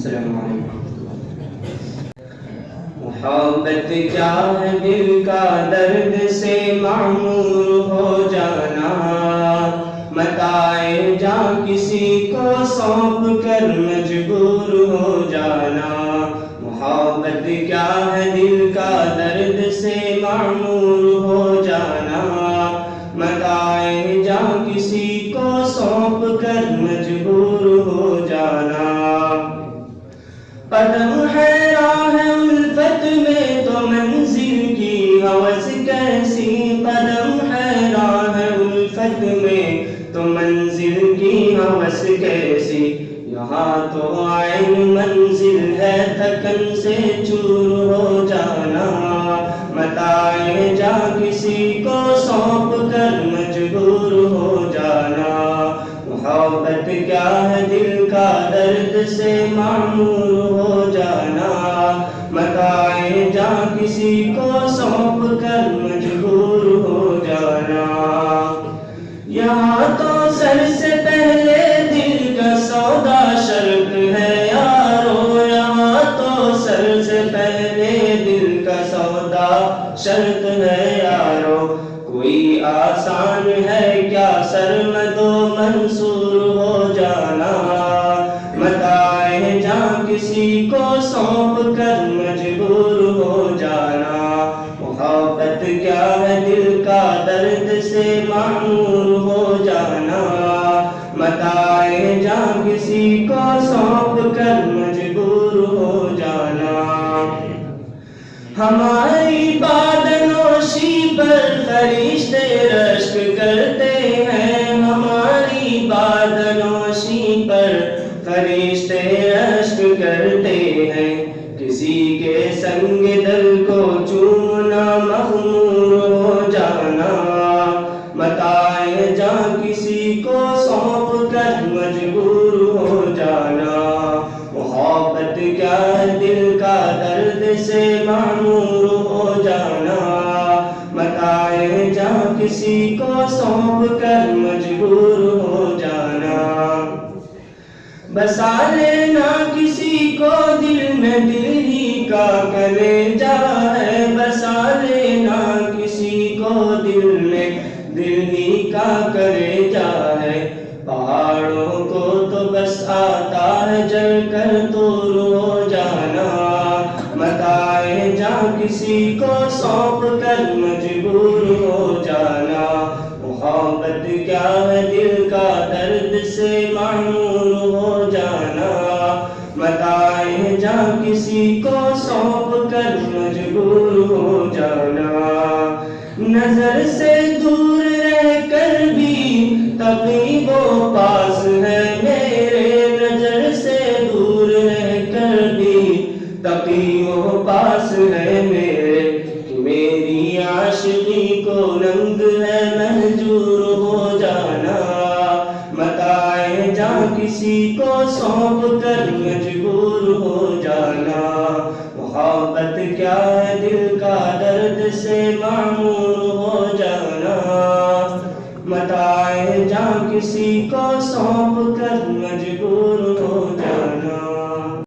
السلام علیکم۔ محبت کیا ہے دل کا درد سے معمور ہو جانا، متاع جاں کسی کو سونپ کر مجبور ہو جانا۔ محبت کیا ہے دل کا درد سے معمور ہو جانا، متاع جاں کسی کو سونپ کر مجبور ہو جانا۔ قدم ہے راہ الفت میں تو منزل کی ہوس کیسی، قدم ہے راہ الفت میں تو منزل کی ہوس کیسی، یہاں تو عین منزل ہے تھکن سے چور ہو جانا، متاع جاں کسی کو سونپ کر مجبور ہو جانا۔ محبت کیا ہے دل کا درد سے معمور ہو جانا، متاع جاں کسی کو سونپ کر مجبور ہو جانا۔ یہاں تو سر سے پہلے دل کا سودا شرط ہے یارو، یہاں تو سر سے پہلے دل کا سودا شرط ہے یارو، کوئی آسان ہے کیا سرمد و منصور ہو جانا، متاع جاں کسی کو سونپ کر مجبور ہو جانا۔ محبت کیا ہے دل کا درد سے معمور ہو جانا، متاع جاں کسی کو سونپ کر مجبور ہو جانا۔ ہماری بادنوشی پر فرشتے رشک کرتے ہیں، ہماری بادنوشی پر فرشتے رشک کرتے ہیں، کسی کے سنگ دل کو چومنا مخمور ہو جانا، متاع جاں کسی کو سونپ کر مجبور ہو جانا۔ محبت کیا ہے دل کا درد سے معمور ہو جانا، متاع جاں کسی کو سونپ کر مجبور ہو جانا۔ بسا لینا کسی کو دل میں دل ہی کا کلیجہ ہے، بسا لینا کسی کو دل میں دل ہی کا کلیجہ ہے، پہاڑوں کو تو بس آتا ہے جل کر دور ہو جانا، متاع جاں کسی کو سونپ کر مجبور ہو جانا۔ محبت کیا ہے دل کا درد سے معمور ہو جانا، متاع جاں کسی کو سونپ کر مجبور ہو جانا۔ نظر سے دور رہ کر بھی تقریب و پاس ہے میرے، نظر سے دور رہ کر بھی تقریب و پاس ہے میرے، کہ میری عاشقی کو رنگ ہے مہجور ہو جانا، متاع جاں کسی کو سونپ کر مجبور ہو جانا۔ محبت کیا ہے دل کا درد سے معمور ہو جانا، متاع جاں کسی کو سونپ کر مجبور ہو